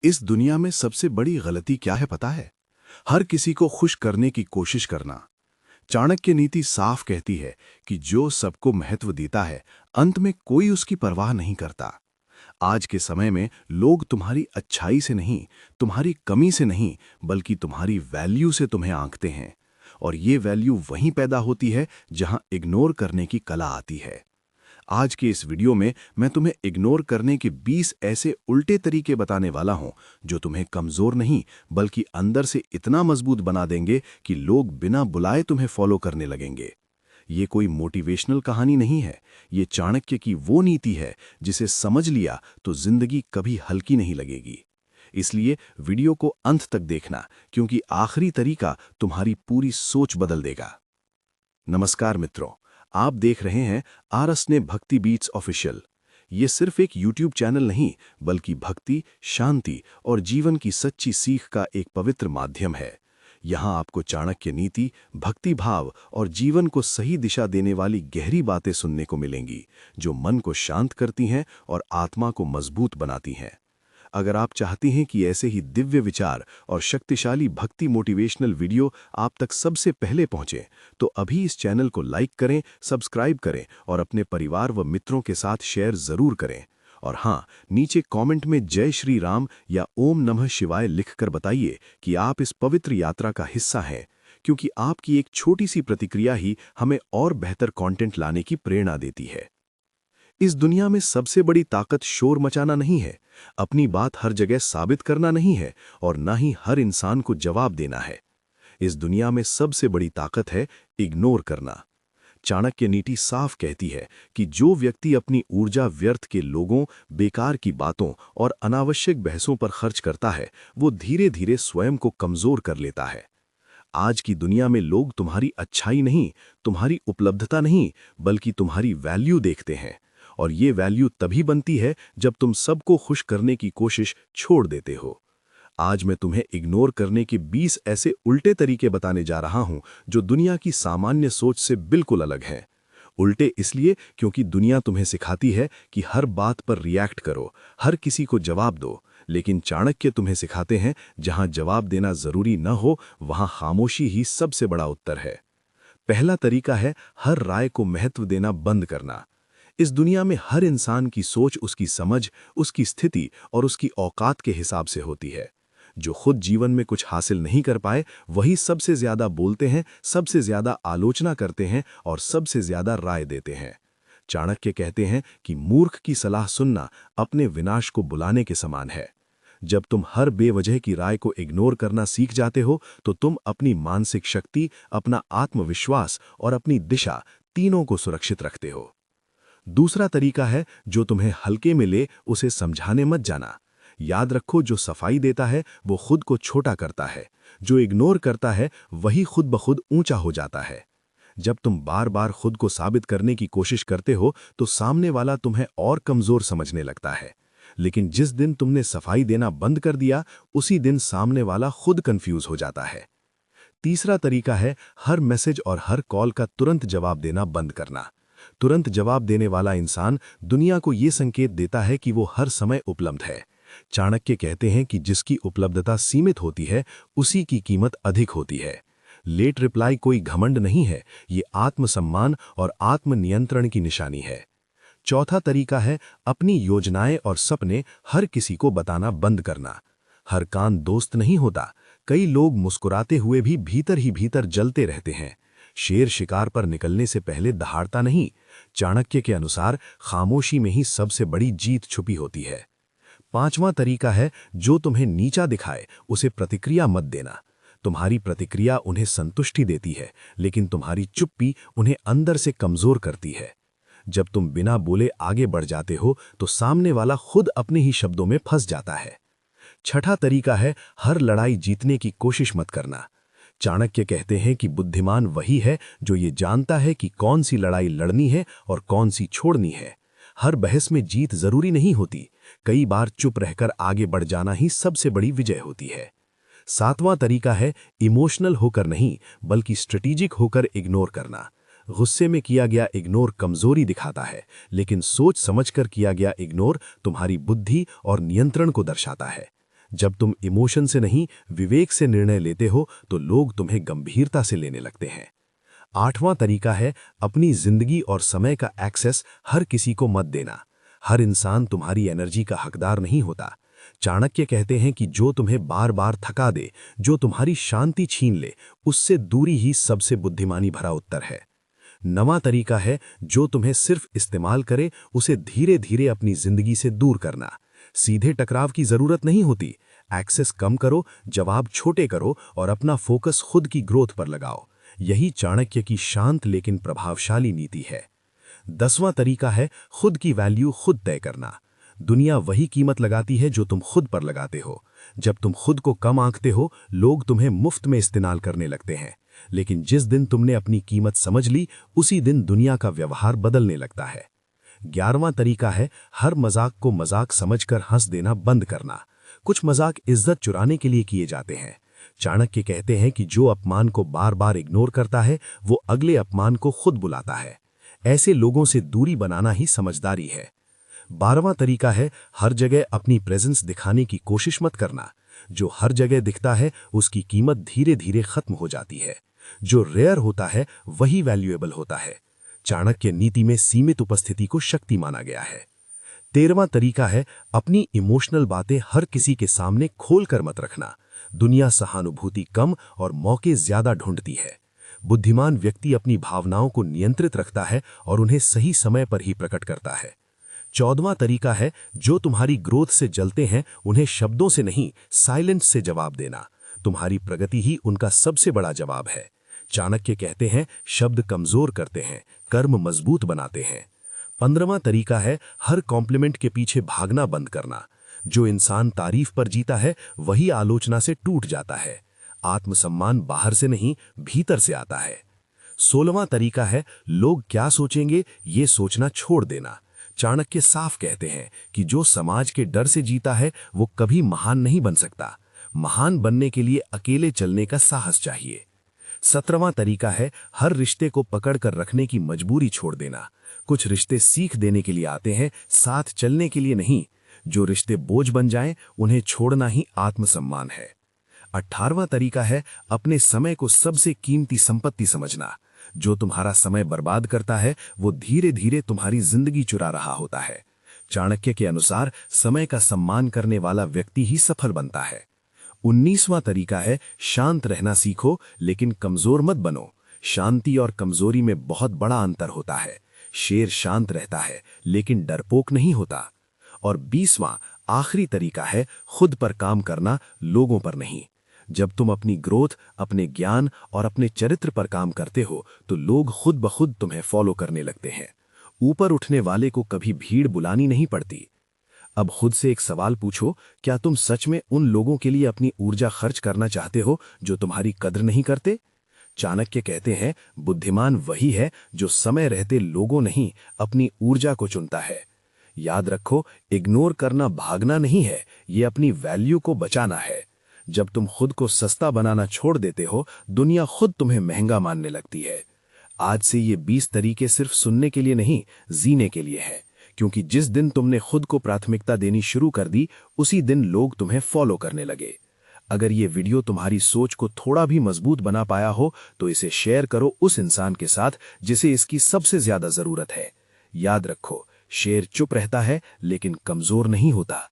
इस दुनिया में सबसे बड़ी गलती क्या है पता है? हर किसी को खुश करने की कोशिश करना। चाणक्य नीति साफ कहती है कि जो सबको महत्व देता है, अंत में कोई उसकी परवाह नहीं करता। आज के समय में लोग तुम्हारी अच्छाई से नहीं, तुम्हारी कमी से नहीं, बल्कि तुम्हारी वैल्यू से तुम्हें आंकते हैं। और ये वैल्यू वहीं पैदा होती है जहां इग्नोर करने की कला आती है। आज के इस वीडियो में मैं तुम्हें इग्नोर करने के 20 ऐसे उल्टे तरीके बताने वाला हूं जो तुम्हें कमजोर नहीं बल्कि अंदर से इतना मजबूत बना देंगे कि लोग बिना बुलाए तुम्हें फॉलो करने लगेंगे। ये कोई मोटिवेशनल कहानी नहीं है, ये चाणक्य की वो नीति है जिसे समझ लिया तो जिंदगी कभी हल्की नहीं लगेगी। इसलिए वीडियो को अंत तक देखना, क्योंकि आखिरी तरीका तुम्हारी पूरी सोच बदल देगा। नमस्कार मित्रों, आप देख रहे हैं आरएस ने भक्ति बीट्स ऑफिशियल। ये सिर्फ एक यूट्यूब चैनल नहीं बल्कि भक्ति, शांति और जीवन की सच्ची सीख का एक पवित्र माध्यम है। यहाँ आपको चाणक्य नीति, भक्ति भाव और जीवन को सही दिशा देने वाली गहरी बातें सुनने को मिलेंगी, जो मन को शांत करती हैं और आत्मा को मजबूत बनाती हैं। अगर आप चाहती हैं कि ऐसे ही दिव्य विचार और शक्तिशाली भक्ति मोटिवेशनल वीडियो आप तक सबसे पहले पहुंचे, तो अभी इस चैनल को लाइक करें, सब्सक्राइब करें और अपने परिवार व मित्रों के साथ शेयर जरूर करें। और हाँ, नीचे कमेंट में जय श्री राम या ओम नमः शिवाय लिखकर बताइए कि आप इस पवित्र यात्रा का हिस्सा हैं, क्योंकि आपकी एक छोटी सी प्रतिक्रिया ही हमें और बेहतर कंटेंट लाने की प्रेरणा देती है। इस दुनिया में सबसे बड़ी ताकत शोर मचाना नहीं है, अपनी बात हर जगह साबित करना नहीं है और ना ही हर इंसान को जवाब देना है। इस दुनिया में सबसे बड़ी ताकत है इग्नोर करना। चाणक्य नीति साफ कहती है कि जो व्यक्ति अपनी ऊर्जा व्यर्थ के लोगों, बेकार की बातों और अनावश्यक बहसों पर खर्च करता है, वो धीरे धीरे स्वयं को कमजोर कर लेता है। आज की दुनिया में लोग तुम्हारी अच्छाई नहीं, तुम्हारी उपलब्धता नहीं, बल्कि तुम्हारी वैल्यू देखते हैं। और ये वैल्यू तभी बनती है जब तुम सबको खुश करने की कोशिश छोड़ देते हो। आज मैं तुम्हें इग्नोर करने के 20 ऐसे उल्टे तरीके बताने जा रहा हूं जो दुनिया की सामान्य सोच से बिल्कुल अलग हैं। उल्टे इसलिए क्योंकि दुनिया तुम्हें सिखाती है कि हर बात पर रिएक्ट करो, हर किसी को जवाब दो, लेकिन चाणक्य तुम्हें सिखाते हैं जहां जवाब देना जरूरी न हो, वहां खामोशी ही सबसे बड़ा उत्तर है। पहला तरीका है हर राय को महत्व देना बंद करना। इस दुनिया में हर इंसान की सोच उसकी समझ, उसकी स्थिति और उसकी औकात के हिसाब से होती है। जो खुद जीवन में कुछ हासिल नहीं कर पाए, वही सबसे ज्यादा बोलते हैं, सबसे ज्यादा आलोचना करते हैं और सबसे ज्यादा राय देते हैं। चाणक्य कहते हैं कि मूर्ख की सलाह सुनना अपने विनाश को बुलाने के समान है। जब तुम हर बेवजह की राय को इग्नोर करना सीख जाते हो, तो तुम अपनी मानसिक शक्ति, अपना आत्मविश्वास और अपनी दिशा तीनों को सुरक्षित रखते हो। दूसरा तरीका है जो तुम्हें हल्के में ले उसे समझाने मत जाना। याद रखो, जो सफाई देता है वो खुद को छोटा करता है, जो इग्नोर करता है वही खुद ब खुद ऊंचा हो जाता है। जब तुम बार बार खुद को साबित करने की कोशिश करते हो तो सामने वाला तुम्हें और कमजोर समझने लगता है। लेकिन जिस दिन तुमने सफाई देना बंद कर दिया, उसी दिन सामने वाला खुद कंफ्यूज हो जाता है। तीसरा तरीका है हर मैसेज और हर कॉल का तुरंत जवाब देना बंद करना। तुरंत जवाब देने वाला इंसान दुनिया को ये संकेत देता है कि वो हर समय उपलब्ध है। चाणक्य कहते हैं कि जिसकी उपलब्धता सीमित होती है, उसी की कीमत अधिक होती है। लेट रिप्लाई कोई घमंड नहीं है, ये आत्मसम्मान और आत्मनियंत्रण की निशानी है। चौथा तरीका है अपनी योजनाएं और सपने हर किसी को बताना बंद करना। हर कान दोस्त नहीं होता। कई लोग मुस्कुराते हुए भी भीतर ही भीतर जलते रहते हैं। शेर शिकार पर निकलने से पहले दहाड़ता नहीं। चाणक्य के अनुसार खामोशी में ही सबसे बड़ी जीत छुपी होती है। पांचवां तरीका है जो तुम्हें नीचा दिखाए उसे प्रतिक्रिया मत देना। तुम्हारी प्रतिक्रिया उन्हें संतुष्टि देती है, लेकिन तुम्हारी चुप्पी उन्हें अंदर से कमजोर करती है। जब तुम बिना बोले आगे बढ़ जाते हो तो सामने वाला खुद अपने ही शब्दों में फंस जाता है। छठा तरीका है हर लड़ाई जीतने की कोशिश मत करना। चाणक्य कहते हैं कि बुद्धिमान वही है जो ये जानता है कि कौन सी लड़ाई लड़नी है और कौन सी छोड़नी है। हर बहस में जीत जरूरी नहीं होती। कई बार चुप रहकर आगे बढ़ जाना ही सबसे बड़ी विजय होती है। सातवां तरीका है इमोशनल होकर नहीं बल्कि स्ट्रेटेजिक होकर इग्नोर करना। गुस्से में किया गया इग्नोर कमजोरी दिखाता है, लेकिन सोच समझकर किया गया इग्नोर तुम्हारी बुद्धि और नियंत्रण को दर्शाता है। जब तुम इमोशन से नहीं, विवेक से निर्णय लेते हो तो लोग तुम्हें गंभीरता से लेने लगते हैं। 8वां तरीका है अपनी जिंदगी और समय का एक्सेस हर किसी को मत देना। हर इंसान तुम्हारी एनर्जी का हकदार नहीं होता। चाणक्य कहते हैं कि जो तुम्हें बार बार थका दे, जो तुम्हारी शांति छीन ले, उससे दूरी ही सबसे बुद्धिमानी भरा उत्तर है। 9वां तरीका है जो तुम्हें सिर्फ इस्तेमाल करे उसे धीरे धीरे अपनी जिंदगी से दूर करना। सीधे टकराव की जरूरत नहीं होती। एक्सेस कम करो, जवाब छोटे करो और अपना फोकस खुद की ग्रोथ पर लगाओ। यही चाणक्य की शांत लेकिन प्रभावशाली नीति है। 10वां तरीका है खुद की वैल्यू खुद तय करना। दुनिया वही कीमत लगाती है जो तुम खुद पर लगाते हो। जब तुम खुद को कम आंकते हो, लोग तुम्हें मुफ्त में इस्तेमाल करने लगते हैं। लेकिन जिस दिन तुमने अपनी कीमत समझ ली, उसी दिन दुनिया का व्यवहार बदलने लगता है। 11वां तरीका है हर मजाक को मजाक समझकर हंस देना बंद करना। कुछ मजाक इज्जत चुराने के लिए किए जाते हैं। चाणक्य कहते हैं कि जो अपमान को बार बार इग्नोर करता है, वो अगले अपमान को खुद बुलाता है। ऐसे लोगों से दूरी बनाना ही समझदारी है। 12वां तरीका है हर जगह अपनी प्रेजेंस दिखाने की कोशिश मत करना। जो हर जगह दिखता है उसकी कीमत धीरे धीरे खत्म हो जाती है। जो रेयर होता है वही वैल्यूएबल होता है। चाणक्य नीति में सीमित उपस्थिति को शक्ति माना गया है। 13वां तरीका है अपनी इमोशनल बातें हर किसी के सामने खोलकर मत रखना। दुनिया सहानुभूति कम और मौके ज्यादा ढूंढती है। बुद्धिमान व्यक्ति अपनी भावनाओं को नियंत्रित रखता है और उन्हें सही समय पर ही प्रकट करता है। 14वां तरीका है जो तुम्हारी ग्रोथ से जलते हैं उन्हें शब्दों से नहीं, साइलेंस से जवाब देना। तुम्हारी प्रगति ही उनका सबसे बड़ा जवाब है। चाणक्य कहते हैं शब्द कमजोर करते हैं, कर्म मजबूत बनाते हैं। 15वां तरीका है हर कॉम्प्लीमेंट के पीछे भागना बंद करना। जो इंसान तारीफ पर जीता है वही आलोचना से टूट जाता है। आत्मसम्मान बाहर से नहीं, भीतर से आता है। 16वां तरीका है लोग क्या सोचेंगे ये सोचना छोड़ देना। चाणक्य साफ कहते हैं कि जो समाज के डर से जीता है वो कभी महान नहीं बन सकता। महान बनने के लिए अकेले चलने का साहस चाहिए। 17वां तरीका है हर रिश्ते को पकड़कर रखने की मजबूरी छोड़ देना। कुछ रिश्ते सीख देने के लिए आते हैं, साथ चलने के लिए नहीं। जो रिश्ते बोझ बन जाएं, उन्हें छोड़ना ही आत्मसम्मान है। 18वां तरीका है अपने समय को सबसे कीमती संपत्ति समझना। जो तुम्हारा समय बर्बाद करता है वो धीरे धीरे तुम्हारी जिंदगी चुरा रहा होता है। चाणक्य के अनुसार समय का सम्मान करने वाला व्यक्ति ही सफल बनता है। 19वां तरीका है शांत रहना सीखो लेकिन कमजोर मत बनो। शांति और कमजोरी में बहुत बड़ा अंतर होता है। शेर शांत रहता है लेकिन डरपोक नहीं होता। और 20वां आखिरी तरीका है खुद पर काम करना, लोगों पर नहीं। जब तुम अपनी ग्रोथ, अपने ज्ञान और अपने चरित्र पर काम करते हो तो लोग खुद ब खुद तुम्हें फॉलो करने लगते हैं। ऊपर उठने वाले को कभी भीड़ बुलानी नहीं पड़ती। अब खुद से एक सवाल पूछो, क्या तुम सच में उन लोगों के लिए अपनी ऊर्जा खर्च करना चाहते हो जो तुम्हारी कद्र नहीं करते? चाणक्य कहते हैं बुद्धिमान वही है जो समय रहते लोगों नहीं, अपनी ऊर्जा को चुनता है। याद रखो, इग्नोर करना भागना नहीं है, ये अपनी वैल्यू को बचाना है। जब तुम खुद को सस्ता बनाना छोड़ देते हो, दुनिया खुद तुम्हें महंगा मानने लगती है। आज से ये 20 तरीके सिर्फ सुनने के लिए नहीं, जीने के लिए है। क्योंकि जिस दिन तुमने खुद को प्राथमिकता देनी शुरू कर दी, उसी दिन लोग तुम्हें फॉलो करने लगे। अगर ये वीडियो तुम्हारी सोच को थोड़ा भी मजबूत बना पाया हो तो इसे शेयर करो उस इंसान के साथ जिसे इसकी सबसे ज्यादा जरूरत है। याद रखो, शेर चुप रहता है लेकिन कमजोर नहीं होता।